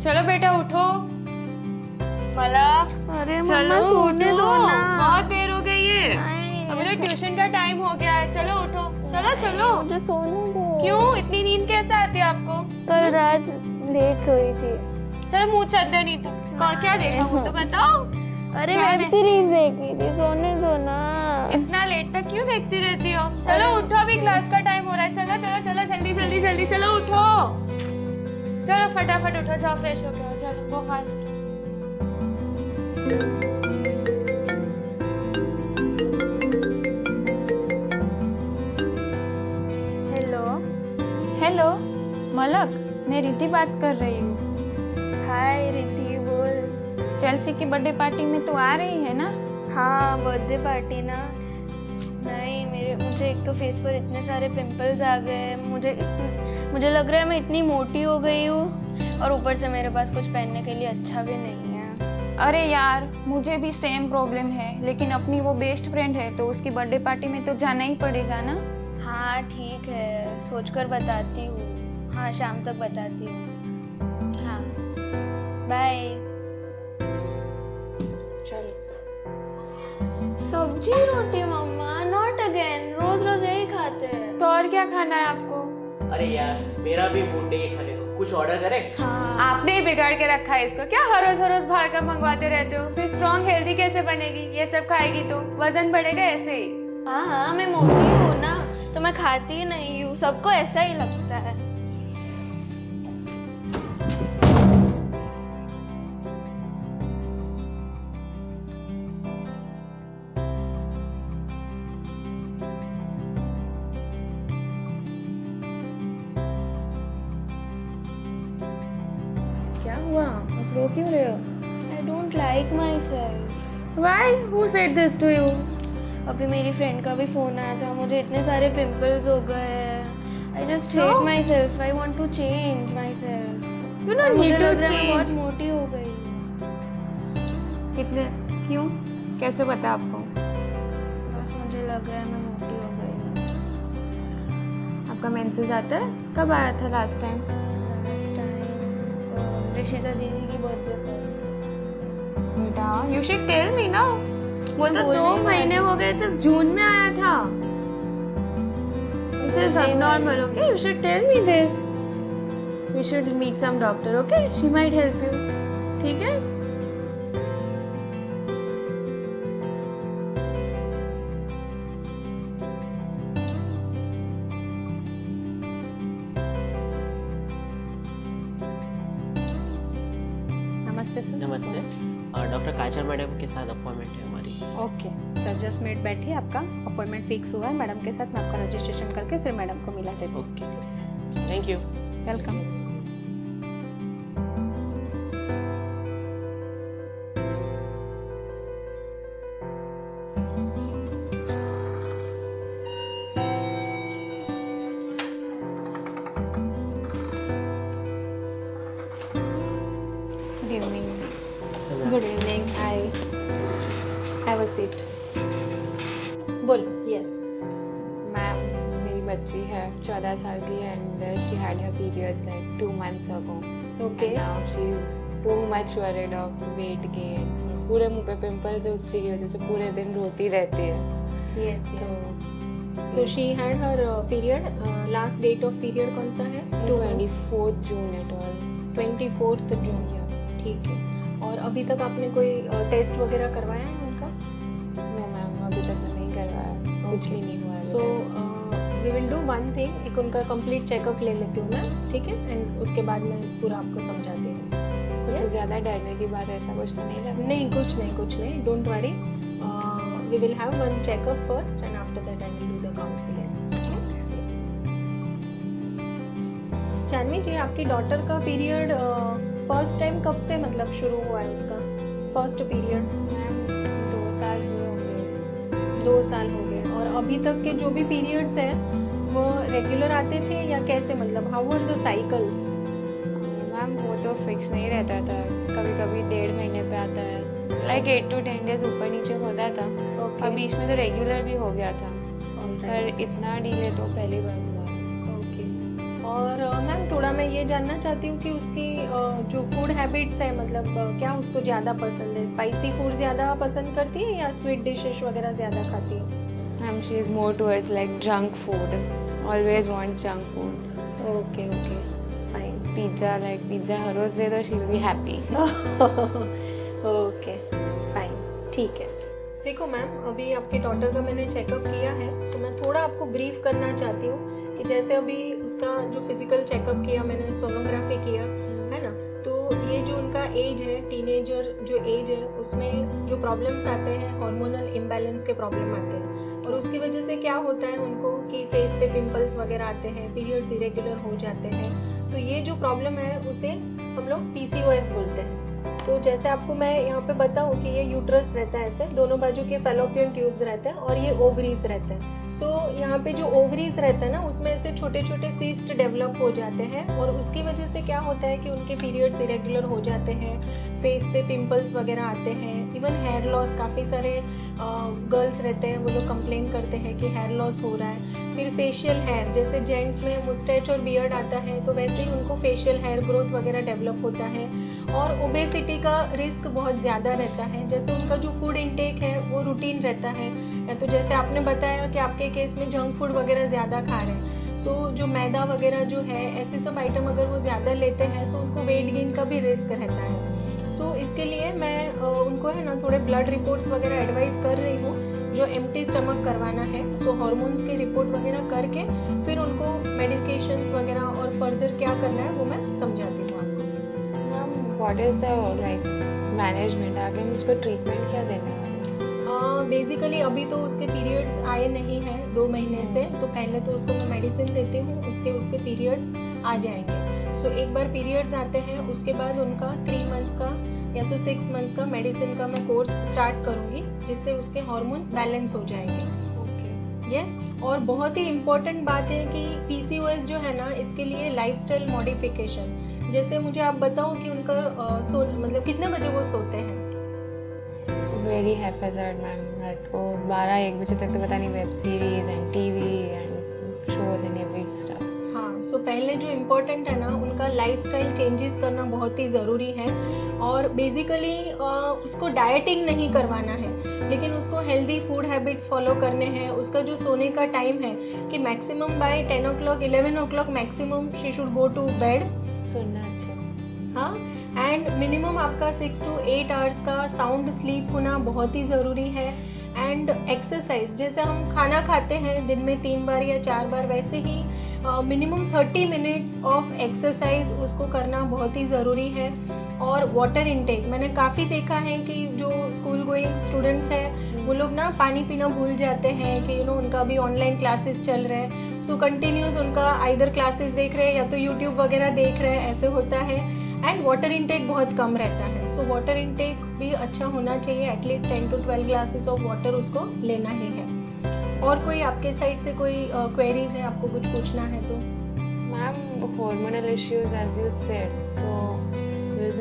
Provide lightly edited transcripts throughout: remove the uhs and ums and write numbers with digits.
चलो बेटा उठो। मलक अरे चलो मम्मा सोने उठो, दो ना। बहुत देर हो गई है, अभी तो ट्यूशन का टाइम हो गया है। चलो उठो, चलो चलो। मुझे सोने दो। क्यों इतनी नींद कैसे आती है आपको? कल रात लेट सोई थी। चलो मुंह चद्दर नहीं था। क्या देखा वो तो बताओ। अरे क्या वेब सीरीज देखी थी, सोने दो ना। इतना लेट तक क्यों देखती रहती हो? चलो उठो, अभी क्लास का टाइम हो रहा है। चलो चलो चलो जल्दी जल्दी जल्दी चलो उठो। चलो फटाफट उठो, जाओ फ्रेश हो गए, चलो go fast. Hello. Hello Malak, मैं रिद्धि बात कर रही हूँ। हाय रिद्धि, बोल। चेल्सी की बर्थडे पार्टी में तू आ रही है ना? हाँ, बर्थडे पार्टी ना। नहीं, मुझे एक तो फेस पर इतने सारे पिंपल्स आ गए, मुझे लग रहा है मैं इतनी मोटी हो गई हूँ, और ऊपर से मेरे पास कुछ पहनने के लिए अच्छा भी नहीं है। अरे यार, मुझे भी सेम प्रॉब्लम है, लेकिन अपनी वो बेस्ट फ्रेंड है तो उसकी बर्थडे पार्टी में तो जाना ही पड़ेगा ना। हाँ ठीक है, सोचकर बताती हूँ। हाँ, शाम तक बताती हूँ। हाँ, बाय। चलो सब्जी रोटी मम्मा, नॉट अगेन। रोज रोज यही खाते हैं। तो और क्या खाना है आपको? अरे यार, मेरा भी मूड नहीं है खाने को, कुछ ऑर्डर करें? हाँ, आपने ही बिगाड़ के रखा है इसको। क्या हर रोज बाहर का मंगवाते रहते हो? फिर स्ट्रॉन्ग हेल्दी कैसे बनेगी? ये सब खाएगी तो वजन बढ़ेगा ऐसे ही। हाँ, मैं मोटी हूँ ना, तो मैं खाती ही नहीं हूँ। सबको ऐसा ही लगता है। क्या हुआ? आप रो क्यों रहे हो? I don't like myself. Why? Who said this to you? अभी मेरी फ्रेंड का भी फोन आया था, मुझे इतने सारे पिंपल्स हो गए हैं। I just So? hate myself. I want to change myself. You don't मुझे need to लग रहा है मैं बहुत change. मोटी हो गई हूँ। कितने? क्यों? कैसे पता आपको? बस मुझे लग रहा है मैं मोटी हो गई हूँ। आपका मेंसेस आता है? कब आया था last time? Last time Rishita दीदी की बर्थडे पर। बेटा यू शुड टेल मी ना। वो तो बोलने 2 ही महीने वाली हो गए, सिर्फ जून में आया था। This is बोलने ही abnormal, वाली okay? You should tell me this. You should meet some doctor, okay? She might help you. ठीक है? नमस्ते सर। नमस्ते। डॉक्टर काजल मैडम के साथ अपॉइंटमेंट है हमारी। ओके सर, जस्ट मिनट बैठिए, आपका अपॉइंटमेंट फिक्स हुआ है मैडम के साथ। मैं आपका रजिस्ट्रेशन करके फिर मैडम को मिला देती हूँ। Okay, thank you. Welcome. Good evening. Good evening. Hi, have a seat. बोलो। यस। मैम, मेरी बच्ची है 14 साल की and she had her periods like 2 months ago. Okay. And now she is too much worried of weight gain. पूरे मुंह पे pimples है, उसी की वजह से पूरे दिन रोती रहती है। यस तो yes. So she had her period. Last date of period कौन सा है? 24th June it was. 24 जून। ठीक है। और अभी तक आपने कोई टेस्ट वगैरह करवाया है उनका? No मैम, अभी तक तो नहीं करवाया, कुछ भी नहीं हुआ है। So we will do one thing, एक उनका कंप्लीट चेकअप ले लेती हूँ मैं, ठीक है? एंड उसके बाद मैं पूरा आपको समझाती हूँ। कुछ ज़्यादा डरने की बात ऐसा कुछ तो नहीं लगा? नहीं, कुछ नहीं, don't worry. We will have one checkup first and after that I will do the counselling. Janvi ji, आपकी डॉटर का पीरियड फर्स्ट टाइम कब से मतलब शुरू हुआ है उसका फर्स्ट पीरियड? मैम 2 साल हुए होंगे। 2 साल हो गए। और अभी तक के जो भी पीरियड्स हैं वो रेगुलर आते थे या कैसे, मतलब how were the cycles? Ma'am वो तो फिक्स नहीं रहता था, कभी कभी 1.5 महीने पे आता है, लाइक 8 to 10 days ऊपर नीचे होता था। ओके। और बीच में तो रेगुलर भी हो गया था, पर इतना डिले तो पहली बार हुआ। ओके। और मैम थोड़ा मैं ये जानना चाहती हूँ कि उसकी जो फूड हैबिट्स है मतलब क्या उसको ज़्यादा पसंद है, स्पाइसी फूड ज़्यादा पसंद करती है या स्वीट डिशेस वगैरह ज़्यादा खाती है? She is more towards like junk food. Always wants junk food. Okay okay fine. Pizza हर रोज दे दो, she will be happy. Okay fine, ठीक है। देखो मैम, अभी आपके डॉटर का मैंने चेकअप किया है, सो मैं थोड़ा आपको ब्रीफ करना चाहती हूँ कि जैसे अभी उसका जो फिजिकल चेकअप किया मैंने, सोनोग्राफी किया है ना, तो ये जो उनका एज है, टीनेजर जो एज है, उसमें जो प्रॉब्लम्स आते हैं हार्मोनल इम्बैलेंस के प्रॉब्लम आते हैं, और उसकी वजह से क्या होता है उनको कि फेस पे पिंपल्स वगैरह आते हैं, पीरियड्स इरेगुलर हो जाते हैं। तो ये जो प्रॉब्लम है उसे हम लोग PCOS बोलते हैं। सो जैसे आपको मैं यहाँ पे बताऊँ कि ये यूट्रस रहता है, ऐसे दोनों बाजू के फैलोपियन ट्यूब्स रहते हैं और ये ओवरीज रहते हैं। सो यहाँ पे जो ओवरीज रहता है ना, उसमें ऐसे छोटे छोटे सिस्ट डेवलप हो जाते हैं, और उसकी वजह से क्या होता है कि उनके पीरियड्स इरेगुलर हो जाते हैं, फेस पे पिंपल्स वगैरह आते हैं, इवन हेयर लॉस। काफ़ी सारे गर्ल्स रहते हैं, वो लोग कंप्लेन करते हैं कि हेयर लॉस हो रहा है। फिर फेशियल हेयर, जैसे जेंट्स में मुस्टैच और बियर्ड आता है, तो वैसे ही उनको फेशियल हेयर ग्रोथ वगैरह डेवलप होता है। और ओबेसिटी का रिस्क बहुत ज़्यादा रहता है, जैसे उनका जो फूड इनटेक है वो रूटीन रहता है, या तो जैसे आपने बताया कि आपके केस में जंक फूड वगैरह ज़्यादा खा रहे हैं, सो जो मैदा वगैरह जो है, ऐसे सब आइटम अगर वो ज़्यादा लेते हैं तो उनको वेट गेन का भी रिस्क रहता है। सो इसके लिए मैं उनको है ना थोड़े ब्लड रिपोर्ट्स वगैरह एडवाइस कर रही हूँ, जो एम्प्टी स्टमक करवाना है। सो हार्मोन्स की रिपोर्ट वगैरह करके फिर उनको मेडिकेशंस वगैरह और फर्दर क्या करना है वो मैं समझाती हूँ आपको। Ma'am, what is the like management? आगे हम उसको ट्रीटमेंट क्या देने वाले हैं? बेसिकली अभी तो उसके पीरियड्स आए नहीं हैं 2 महीने से, तो पहले तो उसको मैं मेडिसिन देती हूँ, उसके पीरियड्स आ जाएंगे। सो एक बार पीरियड्स आते हैं उसके बाद उनका 3 मंथ्स का या तो 6 मंथ्स का मेडिसिन का मैं कोर्स स्टार्ट करूँगी, जिससे उसके हार्मोन्स बैलेंस हो जाएंगे। यस, और बहुत ही इम्पोर्टेंट बात है कि PCOS जो है ना, इसके लिए लाइफस्टाइल मॉडिफिकेशन। जैसे मुझे आप बताओ कि उनका मतलब कितने बजे वो सोते हैं? Very haphazard, ma'am. Like वो 12-1 बजे तक तो पता नहीं, web series and TV and shows and every stuff. हाँ, सो पहले जो इम्पोर्टेंट है ना, उनका लाइफस्टाइल चेंजेस करना बहुत ही ज़रूरी है। और बेसिकली उसको डाइटिंग नहीं करवाना है, लेकिन उसको हेल्दी फूड हैबिट्स फॉलो करने हैं। उसका जो सोने का टाइम है कि maximum by 10 o'clock 11 o'clock maximum she should go to bed. सुनना अच्छे से। हाँ, एंड मिनिमम आपका 6 to 8 आवर्स का साउंड स्लीप होना बहुत ही ज़रूरी है। एंड एक्सरसाइज, जैसे हम खाना खाते हैं दिन में 3 बार या 4 बार, वैसे ही मिनिमम 30 मिनट्स ऑफ एक्सरसाइज उसको करना बहुत ही ज़रूरी है। और वाटर इनटेक, मैंने काफ़ी देखा है कि जो स्कूल गोइंग स्टूडेंट्स हैं वो लोग ना पानी पीना भूल जाते हैं कि उनका भी ऑनलाइन क्लासेस चल रहे हैं, सो कंटिन्यूस उनका आइदर क्लासेस देख रहे हैं या तो यूट्यूब वगैरह देख रहे हैं, ऐसे होता है। एंड वाटर इनटेक बहुत कम रहता है, सो वाटर इनटेक भी अच्छा होना चाहिए, at least 10 to 12 glasses of water उसको लेना ही है। और कोई आपके साइड से कोई क्वेरीज है, आपको कुछ पूछना है तो? Ma'am, hormonal issues as you said, तो will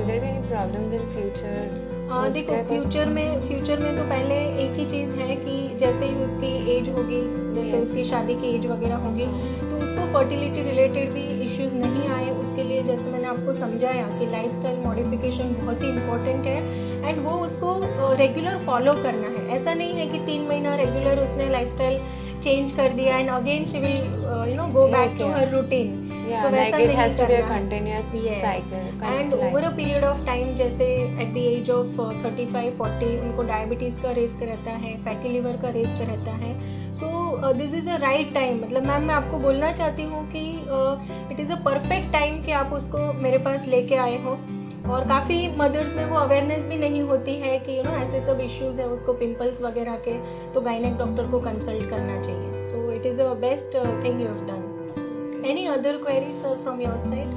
there be any problems in future? देखो फ्यूचर में तो पहले एक ही चीज़ है कि जैसे ही उसकी एज होगी, जैसे उसकी शादी की एज वगैरह होगी, तो उसको फर्टिलिटी रिलेटेड भी इश्यूज नहीं आए, उसके लिए जैसे मैंने आपको समझाया कि लाइफस्टाइल मॉडिफिकेशन बहुत ही इम्पोर्टेंट है। एंड वो उसको रेगुलर फॉलो करना है, ऐसा नहीं है कि 3 महीना रेगुलर उसने लाइफस्टाइल चेंज कर दिया and again she will go back to her routine. Yeah, like it has to be a continuous cycle. And over a period of time, जैसे at the age of 35-40 उनको diabetes का risk रहता है, fatty liver का risk रहता है। So this is a right time, मतलब ma'am मैं आपको बोलना चाहती हूँ कि it is a perfect time कि आप उसको मेरे पास लेके आए हो। और काफ़ी मदर्स में वो अवेयरनेस भी नहीं होती है कि ऐसे सब इश्यूज़ है उसको, पिंपल्स वगैरह के, तो गायनेक डॉक्टर को कंसल्ट करना चाहिए। So it is a best thing you have done. Any other queries sir from your side?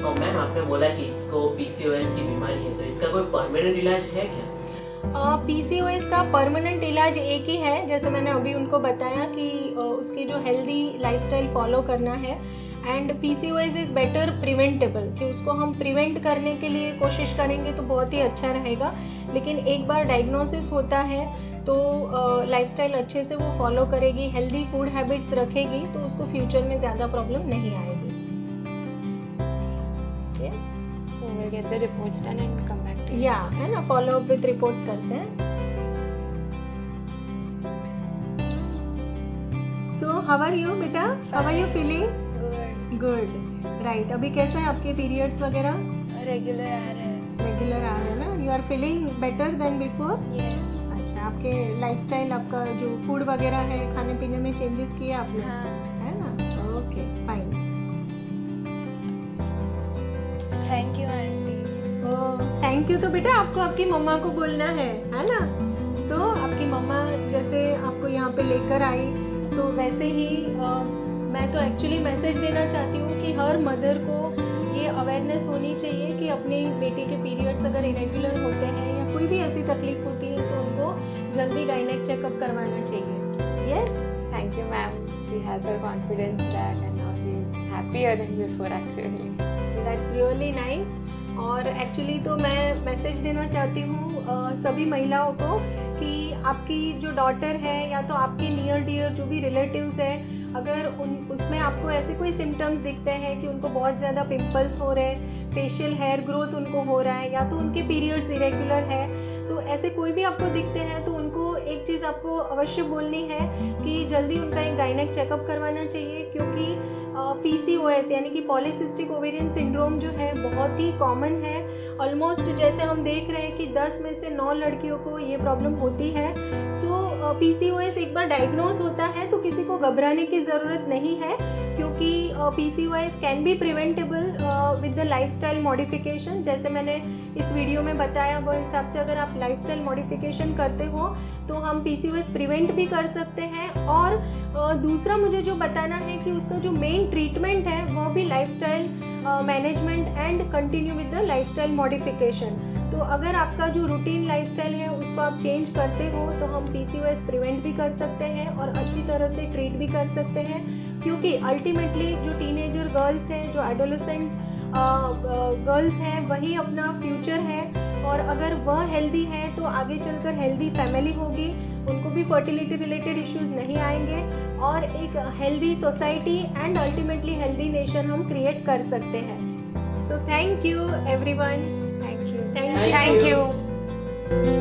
और मैम आपने बोला कि इसको PCOS की बीमारी है, तो इसका कोई परमानेंट इलाज है क्या? PCOS का परमानेंट इलाज एक ही है, जैसे मैंने अभी उनको बताया कि उसकी जो हेल्दी लाइफस्टाइल फॉलो करना है। And PCOS is better preventable, कि उसको हम प्रिवेंट करने के लिए कोशिश करेंगे तो बहुत ही अच्छा रहेगा। लेकिन एक बार डायग्नोसिस होता है तो लाइफस्टाइल अच्छे से वो फॉलो करेगी, हेल्दी फूड हैबिट्स रखेगी, तो उसको फ्यूचर में ज़्यादा प्रॉब्लम नहीं आएगी। yes? So we'll get the reports done and come back to you. या है ना, फॉलो अप विथ रिपोर्ट्स करते हैं। सो हाउ आर यू बेटा, how are you feeling? Good, right. अभी कैसा है आपके पीरियड्स वगैरह? रेगुलर आ रहा है। रेगुलर आ रहे हैं ना? You are feeling better than before? Yes. अच्छा, आपके लाइफस्टाइल, आपका जो फूड वगैरह है, खाने पीने में चेंजेस किए आपने, हाँ। है ना? Okay, fine. Thank you aunty. Thank you तो बेटा आपको आपकी मम्मा को बोलना है ना? सो आपकी मम्मा जैसे आपको यहाँ पे लेकर आई, सो वैसे ही मैं तो एक्चुअली मैसेज देना चाहती हूँ कि हर मदर को ये अवेयरनेस होनी चाहिए कि अपने बेटे के पीरियड्स अगर इरेगुलर होते हैं या कोई भी ऐसी तकलीफ होती है तो उनको जल्दी गायनेक चेकअप करवाना चाहिए। Yes, Thank you, ma'am. She has her confidence back and now she's happier than before actually. That's really nice. और एक्चुअली तो मैं मैसेज देना चाहती हूँ सभी महिलाओं को कि आपकी जो डॉटर है या तो आपके नियर डियर जो भी रिलेटिव्स हैं, अगर उसमें आपको ऐसे कोई सिम्टम्स दिखते हैं कि उनको बहुत ज़्यादा पिंपल्स हो रहे हैं, फेशियल हेयर ग्रोथ उनको हो रहा है, या तो उनके पीरियड्स इरेगुलर है, तो ऐसे कोई भी आपको दिखते हैं तो उनको एक चीज़ आपको अवश्य बोलनी है कि जल्दी उनका एक गायनेक चेकअप करवाना चाहिए, क्योंकि PCOS यानी कि पॉलीसिस्टिक ओवेरियन सिंड्रोम जो है बहुत ही कॉमन है। ऑलमोस्ट जैसे हम देख रहे हैं कि 10 में से 9 लड़कियों को ये प्रॉब्लम होती है। सो PCOS एक बार डायग्नोज होता है तो किसी को घबराने की ज़रूरत नहीं है, क्योंकि PCOS can be preventable with the lifestyle modification. जैसे मैंने इस वीडियो में बताया वो हिसाब से अगर आप लाइफस्टाइल मॉडिफिकेशन करते हो तो हम PCOS प्रिवेंट भी कर सकते हैं। और दूसरा मुझे जो बताना है कि उसका जो मेन ट्रीटमेंट है वो भी lifestyle management and continue with the lifestyle modification. तो अगर आपका जो रूटीन लाइफस्टाइल है उसको आप चेंज करते हो तो हम PCOS प्रिवेंट भी कर सकते हैं और अच्छी तरह से ट्रीट भी कर सकते हैं, क्योंकि अल्टीमेटली जो टीनेजर गर्ल्स हैं, जो एडोलेसेंट गर्ल्स हैं, वही अपना फ्यूचर है। और अगर वह हेल्दी है तो आगे चलकर हेल्दी फैमिली होगी, उनको भी फर्टिलिटी रिलेटेड इश्यूज नहीं आएंगे और एक healthy society and ultimately healthy nation हम क्रिएट कर सकते हैं। So thank you everyone. Thank you. Thank you. Thank you.